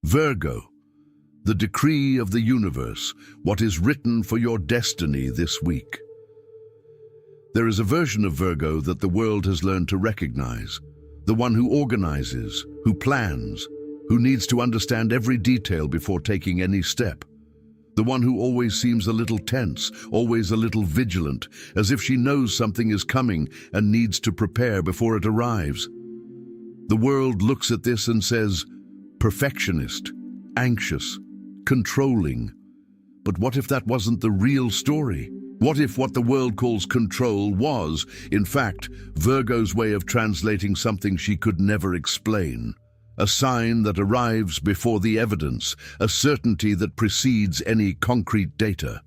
Virgo, the decree of the universe, what is written for your destiny this week. There is a version of Virgo that the world has learned to recognize, the one who organizes, who plans, who needs to understand every detail before taking any step. The one who always seems a little tense, always a little vigilant, as if she knows something is coming and needs to prepare before it arrives. The world looks at this and says, perfectionist, anxious, controlling. But what if that wasn't the real story? What if what the world calls control was, in fact, Virgo's way of translating something she could never explain? A sign that arrives before the evidence, a certainty that precedes any concrete data.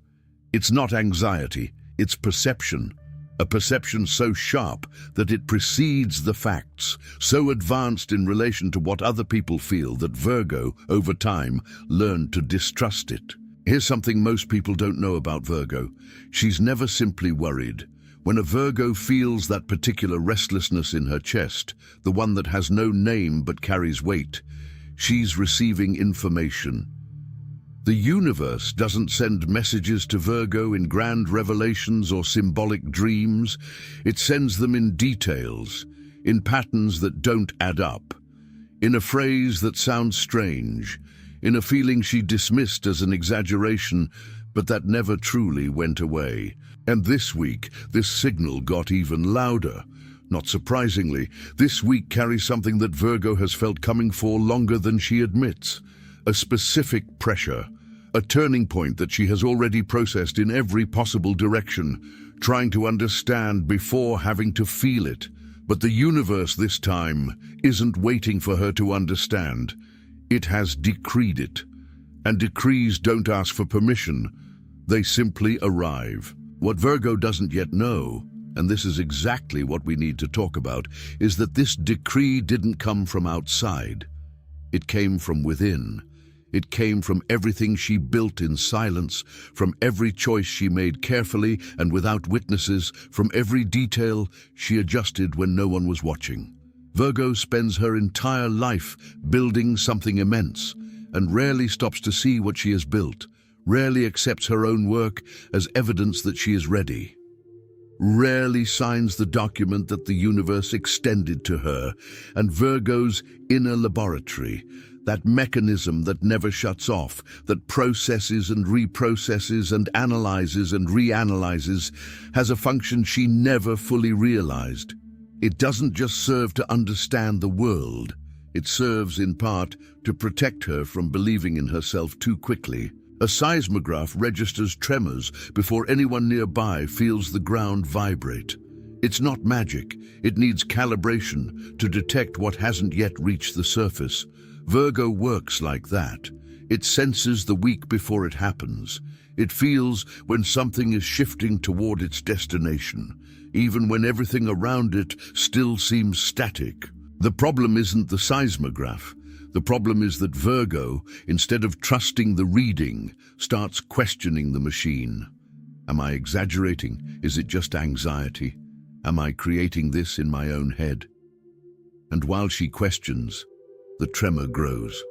It's not anxiety, it's perception. A perception so sharp that it precedes the facts, so advanced in relation to what other people feel that Virgo, over time, learned to distrust it. Here's something most people don't know about Virgo. She's never simply worried. When a Virgo feels that particular restlessness in her chest, the one that has no name but carries weight, she's receiving information. The universe doesn't send messages to Virgo in grand revelations or symbolic dreams. It sends them in details, in patterns that don't add up, in a phrase that sounds strange, in a feeling she dismissed as an exaggeration, but that never truly went away. And this week, this signal got even louder. Not surprisingly, this week carries something that Virgo has felt coming for longer than she admits. A specific pressure, a turning point that she has already processed in every possible direction, trying to understand before having to feel it. But the universe this time isn't waiting for her to understand. It has decreed it. And decrees don't ask for permission. They simply arrive. What Virgo doesn't yet know, and this is exactly what we need to talk about, is that this decree didn't come from outside. It came from within. It came from everything she built in silence, from every choice she made carefully and without witnesses, from every detail she adjusted when no one was watching. Virgo spends her entire life building something immense, and rarely stops to see what she has built, rarely accepts her own work as evidence that she is ready, rarely signs the document that the universe extended to her. And Virgo's inner laboratory, that mechanism that never shuts off, that processes and reprocesses and analyzes and reanalyzes, has a function she never fully realized. It doesn't just serve to understand the world. It serves, in part, to protect her from believing in herself too quickly. A seismograph registers tremors before anyone nearby feels the ground vibrate. It's not magic. It needs calibration to detect what hasn't yet reached the surface. Virgo works like that. It senses the week before it happens. It feels when something is shifting toward its destination, even when everything around it still seems static. The problem isn't the seismograph. The problem is that Virgo, instead of trusting the reading, starts questioning the machine. Am I exaggerating? Is it just anxiety? Am I creating this in my own head? And while she questions, the tremor grows.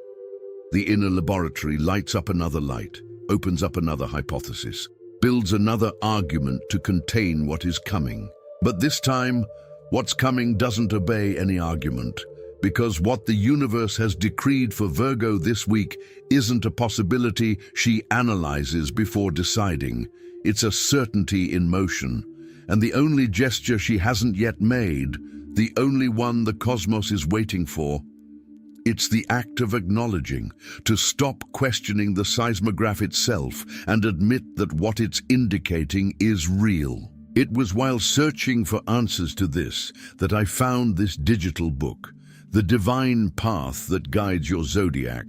The inner laboratory lights up another light, opens up another hypothesis, builds another argument to contain what is coming. But this time, what's coming doesn't obey any argument, because what the universe has decreed for Virgo this week isn't a possibility she analyzes before deciding. It's a certainty in motion, and the only gesture she hasn't yet made, the only one the cosmos is waiting for, it's the act of acknowledging, to stop questioning the seismograph itself and admit that what it's indicating is real. It was while searching for answers to this that I found this digital book, The Divine Path That Guides Your Zodiac.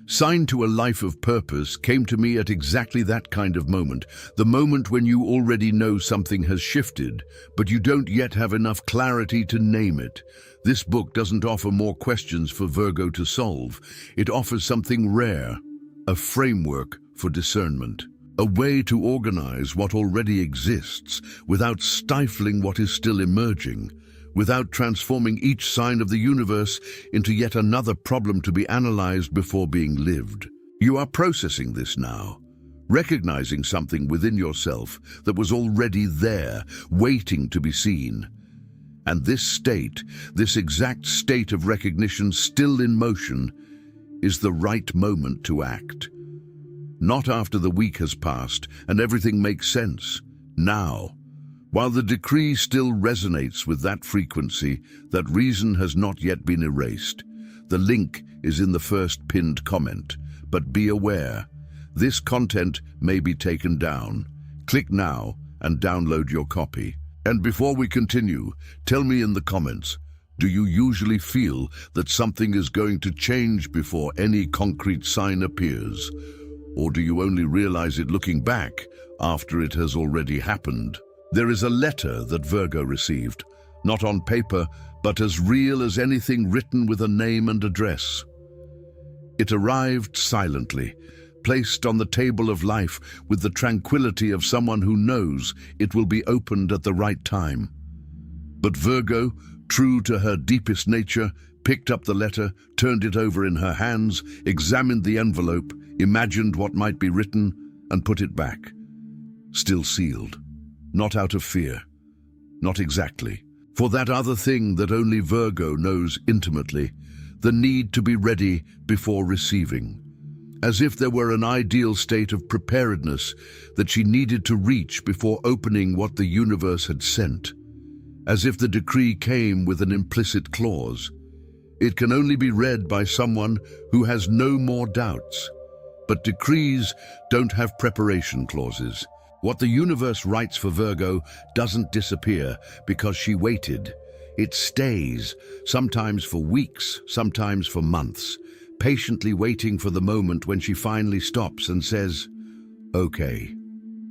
Sign to a Life of Purpose came to me at exactly that kind of moment, the moment when you already know something has shifted, but you don't yet have enough clarity to name it. This book doesn't offer more questions for Virgo to solve. It offers something rare, a framework for discernment, a way to organize what already exists without stifling what is still emerging, without transforming each sign of the universe into yet another problem to be analyzed before being lived. You are processing this now, recognizing something within yourself that was already there, waiting to be seen. And this state, this exact state of recognition still in motion, is the right moment to act. Not after the week has passed and everything makes sense. Now, while the decree still resonates with that frequency, that reason has not yet been erased. The link is in the first pinned comment, but be aware, this content may be taken down. Click now and download your copy. And before we continue, tell me in the comments, do you usually feel that something is going to change before any concrete sign appears? Or do you only realize it looking back after it has already happened? There is a letter that Virgo received, not on paper, but as real as anything written with a name and address. It arrived silently, placed on the table of life with the tranquility of someone who knows it will be opened at the right time. But Virgo, true to her deepest nature, picked up the letter, turned it over in her hands, examined the envelope, imagined what might be written, and put it back. Still sealed. Not out of fear. Not exactly. For that other thing that only Virgo knows intimately, the need to be ready before receiving. As if there were an ideal state of preparedness that she needed to reach before opening what the universe had sent. As if the decree came with an implicit clause. It can only be read by someone who has no more doubts. But decrees don't have preparation clauses. What the universe writes for Virgo doesn't disappear because she waited. It stays, sometimes for weeks, sometimes for months, patiently waiting for the moment when she finally stops and says, "Okay,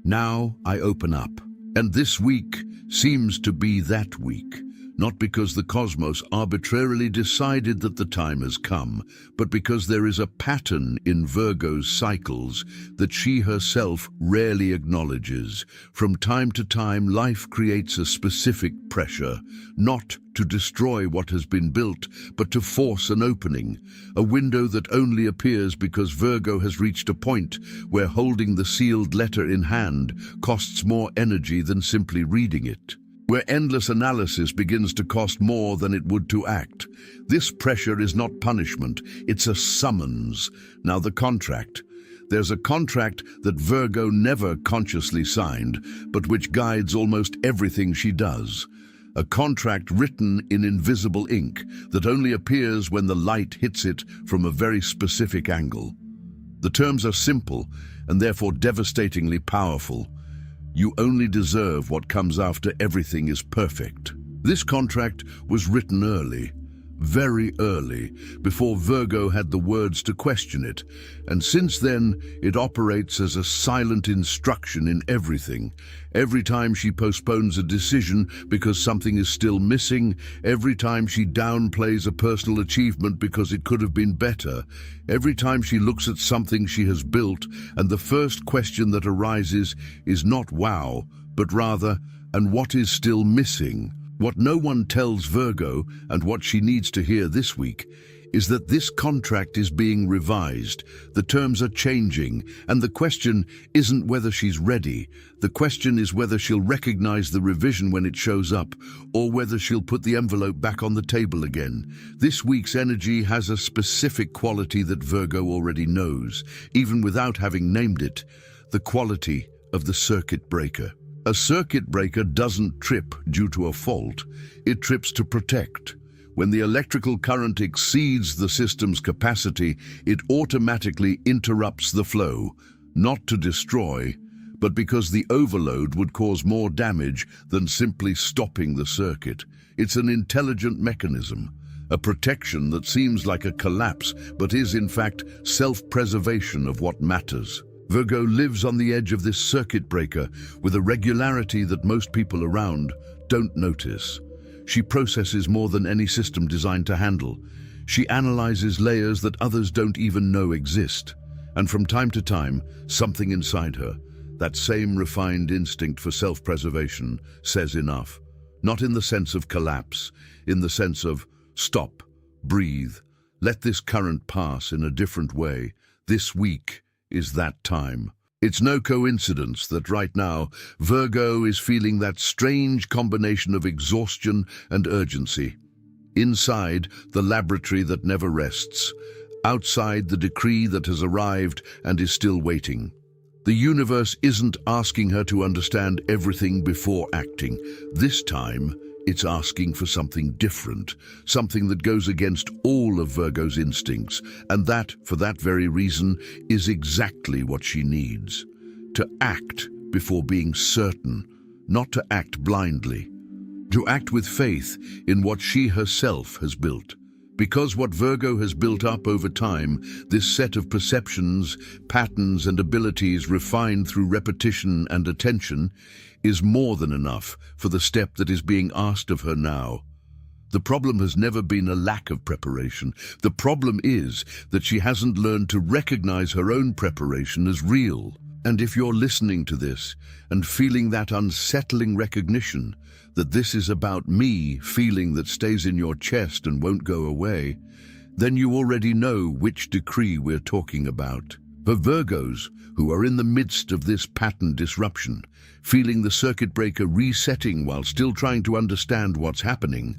now I open up." And this week seems to be that week. Not because the cosmos arbitrarily decided that the time has come, but because there is a pattern in Virgo's cycles that she herself rarely acknowledges. From time to time, life creates a specific pressure, not to destroy what has been built, but to force an opening, a window that only appears because Virgo has reached a point where holding the sealed letter in hand costs more energy than simply reading it. Where endless analysis begins to cost more than it would to act. This pressure is not punishment, it's a summons. Now the contract. There's a contract that Virgo never consciously signed, but which guides almost everything she does. A contract written in invisible ink that only appears when the light hits it from a very specific angle. The terms are simple and therefore devastatingly powerful. You only deserve what comes after everything is perfect. This contract was written early, very early, before Virgo had the words to question it, and since then it operates as a silent instruction in everything. Every time she postpones a decision because something is still missing, every time she downplays a personal achievement because it could have been better, every time she looks at something she has built, and the first question that arises is not wow, but rather, and what is still missing? What no one tells Virgo, and what she needs to hear this week, is that this contract is being revised, the terms are changing, and the question isn't whether she's ready. The question is whether she'll recognize the revision when it shows up, or whether she'll put the envelope back on the table again. This week's energy has a specific quality that Virgo already knows, even without having named it, the quality of the circuit breaker. A circuit breaker doesn't trip due to a fault, it trips to protect. When the electrical current exceeds the system's capacity, it automatically interrupts the flow, not to destroy, but because the overload would cause more damage than simply stopping the circuit. It's an intelligent mechanism, a protection that seems like a collapse, but is in fact self-preservation of what matters. Virgo lives on the edge of this circuit breaker with a regularity that most people around don't notice. She processes more than any system designed to handle. She analyzes layers that others don't even know exist. And from time to time, something inside her, that same refined instinct for self-preservation, says enough. not in the sense of collapse, in the sense of stop, breathe, let this current pass in a different way. This week is that time. It's no coincidence that right now Virgo is feeling that strange combination of exhaustion and urgency. Inside, the laboratory that never rests. Outside, the decree that has arrived and is still waiting. The universe isn't asking her to understand everything before acting. This time, it's asking for something different, something that goes against all of Virgo's instincts, and that, for that very reason, is exactly what she needs. To act before being certain, not to act blindly. To act with faith in what she herself has built. Because what Virgo has built up over time, this set of perceptions, patterns and abilities refined through repetition and attention, is more than enough for the step that is being asked of her now. The problem has never been a lack of preparation. The problem is that she hasn't learned to recognize her own preparation as real. And if you're listening to this and feeling that unsettling recognition, that this is about me feeling that stays in your chest and won't go away, then you already know which decree we're talking about. For Virgos, who are in the midst of this pattern disruption, feeling the circuit breaker resetting while still trying to understand what's happening,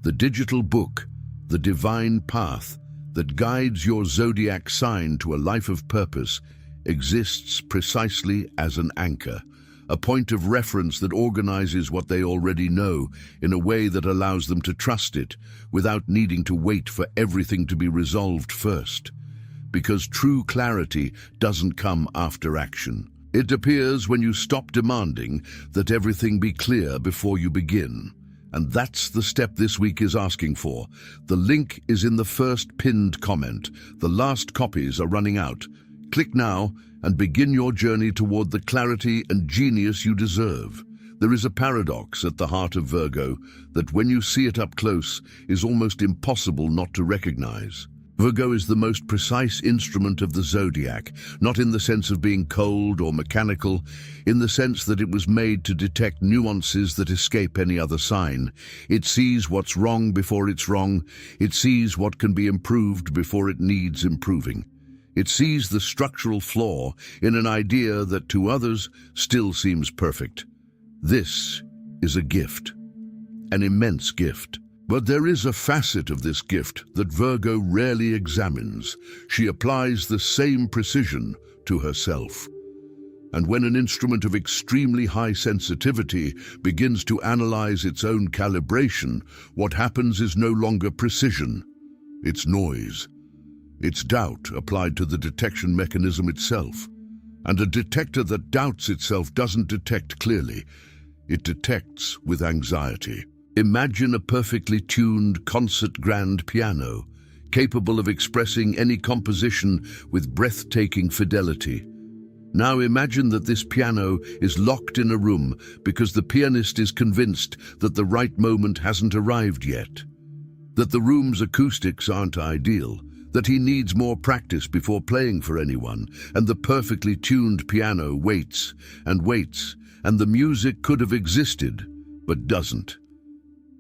the digital book, The Divine Path, that guides your zodiac sign to a life of purpose, exists precisely as an anchor, a point of reference that organizes what they already know in a way that allows them to trust it without needing to wait for everything to be resolved first. Because true clarity doesn't come after action. It appears when you stop demanding that everything be clear before you begin. And that's the step this week is asking for. The link is in the first pinned comment. The last copies are running out. Click now and begin your journey toward the clarity and genius you deserve. There is a paradox at the heart of Virgo that when you see it up close is almost impossible not to recognize. Virgo is the most precise instrument of the zodiac, not in the sense of being cold or mechanical, in the sense that it was made to detect nuances that escape any other sign. It sees what's wrong before it's wrong. It sees what can be improved before it needs improving. It sees the structural flaw in an idea that to others still seems perfect. This is a gift, an immense gift. But there is a facet of this gift that Virgo rarely examines. She applies the same precision to herself. And when an instrument of extremely high sensitivity begins to analyze its own calibration, what happens is no longer precision. It's noise. It's doubt applied to the detection mechanism itself. And a detector that doubts itself doesn't detect clearly. It detects with anxiety. Imagine a perfectly tuned concert grand piano, capable of expressing any composition with breathtaking fidelity. Now imagine that this piano is locked in a room because the pianist is convinced that the right moment hasn't arrived yet, that the room's acoustics aren't ideal, that he needs more practice before playing for anyone, and the perfectly tuned piano waits, and the music could have existed, but doesn't.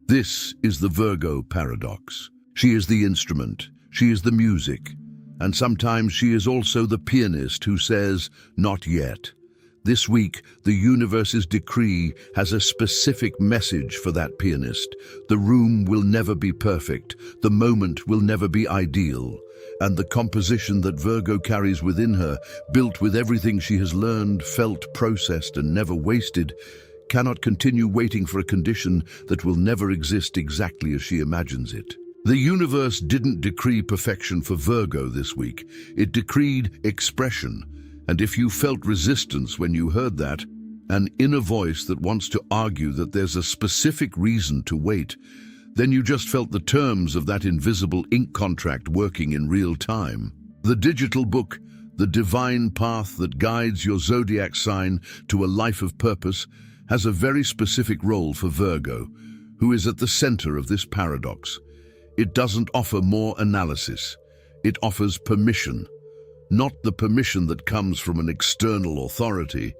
This is the Virgo paradox. She is the instrument, she is the music, and sometimes she is also the pianist who says, "Not yet." This week, the universe's decree has a specific message for that pianist. The room will never be perfect, the moment will never be ideal, and the composition that Virgo carries within her, built with everything she has learned, felt, processed, and never wasted, cannot continue waiting for a condition that will never exist exactly as she imagines it. The universe didn't decree perfection for Virgo this week. It decreed expression. And if you felt resistance when you heard that, an inner voice that wants to argue that there's a specific reason to wait, then you just felt the terms of that invisible ink contract working in real time. The digital book, The Divine Path that guides your zodiac sign to a life of purpose, has a very specific role for Virgo, who is at the center of this paradox. It doesn't offer more analysis. It offers permission. Not the permission that comes from an external authority,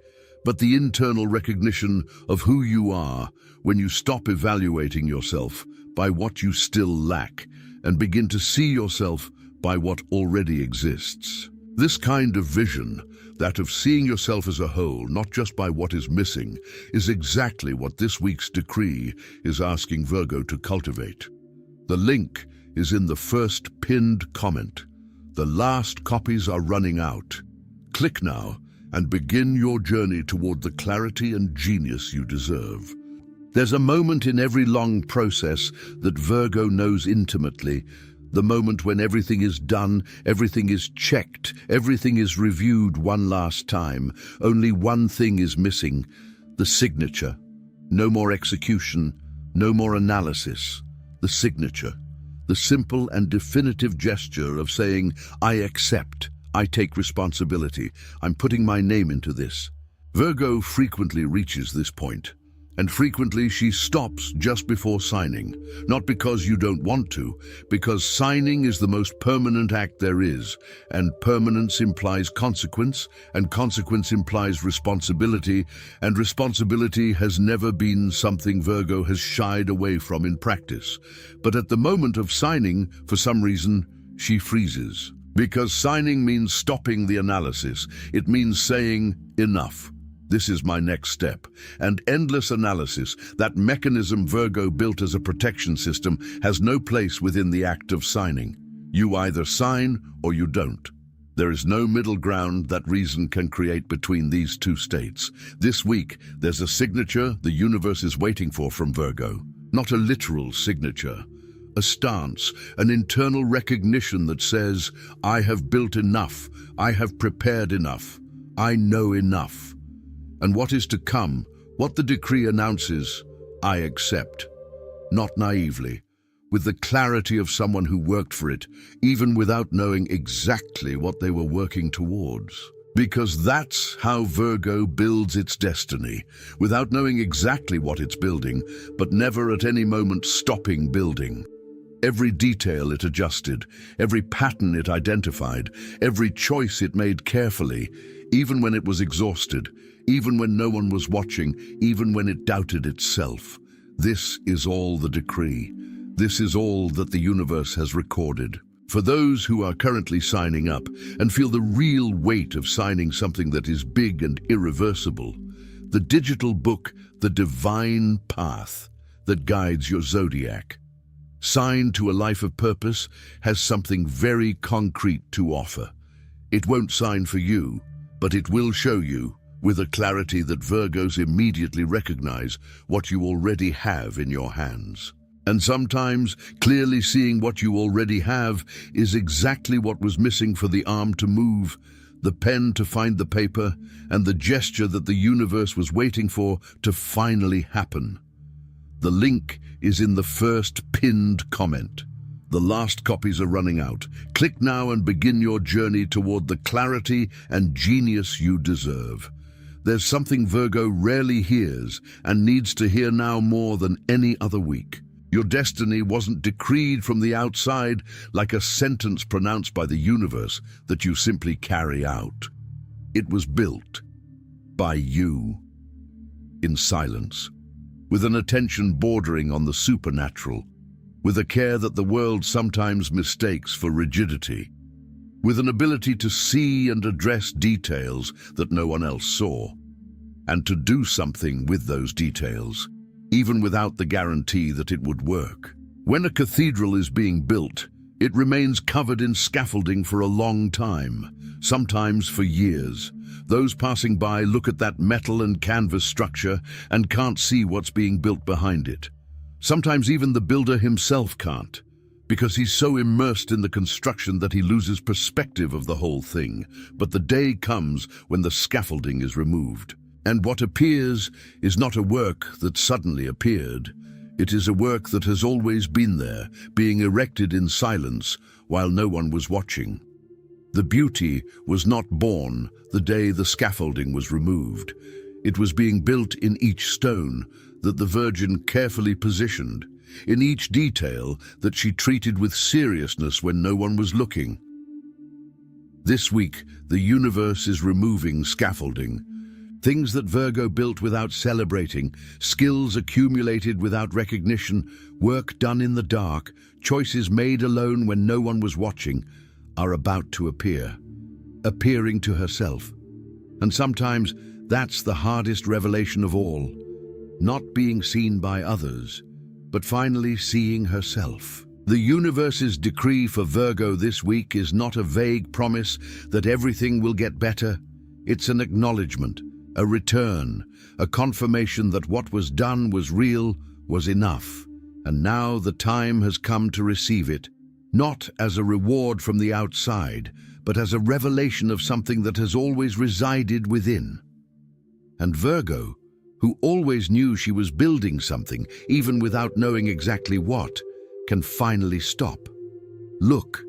but the internal recognition of who you are when you stop evaluating yourself by what you still lack and begin to see yourself by what already exists. This kind of vision, that of seeing yourself as a whole, not just by what is missing, is exactly what this week's decree is asking Virgo to cultivate. The link is in the first pinned comment. The last copies are running out. Click now and begin your journey toward the clarity and genius you deserve. There's a moment in every long process that Virgo knows intimately, the moment when everything is done, everything is checked, everything is reviewed one last time. Only one thing is missing: the signature. No more execution, no more analysis. The signature. The simple and definitive gesture of saying, I accept, I take responsibility, I'm putting my name into this. Virgo frequently reaches this point, and frequently she stops just before signing, not because you don't want to, because signing is the most permanent act there is, and permanence implies consequence, and consequence implies responsibility, and responsibility has never been something Virgo has shied away from in practice. But at the moment of signing, for some reason, she freezes. Because signing means stopping the analysis. It means saying, enough. This is my next step. And endless analysis, that mechanism Virgo built as a protection system, has no place within the act of signing. You either sign or you don't. There is no middle ground that reason can create between these two states. This week, there's a signature the universe is waiting for from Virgo. Not a literal signature. A stance, an internal recognition that says, I have built enough, I have prepared enough, I know enough. And what is to come, what the decree announces, I accept. Not naively, with the clarity of someone who worked for it, even without knowing exactly what they were working towards. Because that's how Virgo builds its destiny, without knowing exactly what it's building, but never at any moment stopping building. Every detail it adjusted, every pattern it identified, every choice it made carefully, even when it was exhausted, even when no one was watching, even when it doubted itself. This is all the decree. This is all that the universe has recorded. For those who are currently signing up and feel the real weight of signing something that is big and irreversible, the digital book, The Divine Path, that guides your zodiac, signed to a life of purpose, has something very concrete to offer. It won't sign for you, but it will show you, with a clarity that Virgos immediately recognize, what you already have in your hands. And sometimes, clearly seeing what you already have is exactly what was missing for the arm to move, the pen to find the paper, and the gesture that the universe was waiting for to finally happen. The link is in the first pinned comment. The last copies are running out. Click now and begin your journey toward the clarity and genius you deserve. There's something Virgo rarely hears and needs to hear now more than any other week. Your destiny wasn't decreed from the outside like a sentence pronounced by the universe that you simply carry out. It was built by you, in silence, with an attention bordering on the supernatural, with a care that the world sometimes mistakes for rigidity, with an ability to see and address details that no one else saw, and to do something with those details, even without the guarantee that it would work. When a cathedral is being built, it remains covered in scaffolding for a long time, sometimes for years. Those passing by look at that metal and canvas structure and can't see what's being built behind it. Sometimes even the builder himself can't, because he's so immersed in the construction that he loses perspective of the whole thing. But the day comes when the scaffolding is removed. And what appears is not a work that suddenly appeared. It is a work that has always been there, being erected in silence while no one was watching. The beauty was not born the day the scaffolding was removed. It was being built in each stone that the Virgin carefully positioned, in each detail that she treated with seriousness when no one was looking. This week, the universe is removing scaffolding, Things that Virgo built without celebrating, skills accumulated without recognition, work done in the dark, choices made alone when no one was watching, are about to appear, appearing to herself. And sometimes that's the hardest revelation of all, not being seen by others, but finally seeing herself. The universe's decree for Virgo this week is not a vague promise that everything will get better. It's an acknowledgement, a return, a confirmation that what was done was real, was enough, and now the time has come to receive it, not as a reward from the outside, but as a revelation of something that has always resided within. And Virgo, who always knew she was building something, even without knowing exactly what, can finally stop, look,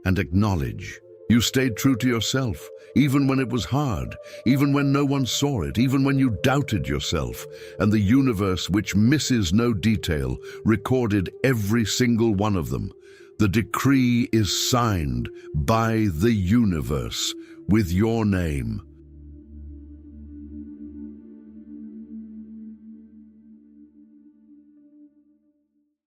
and acknowledge. You stayed true to yourself, even when it was hard, even when no one saw it, even when you doubted yourself, and the universe, which misses no detail, recorded every single one of them. The decree is signed by the universe with your name.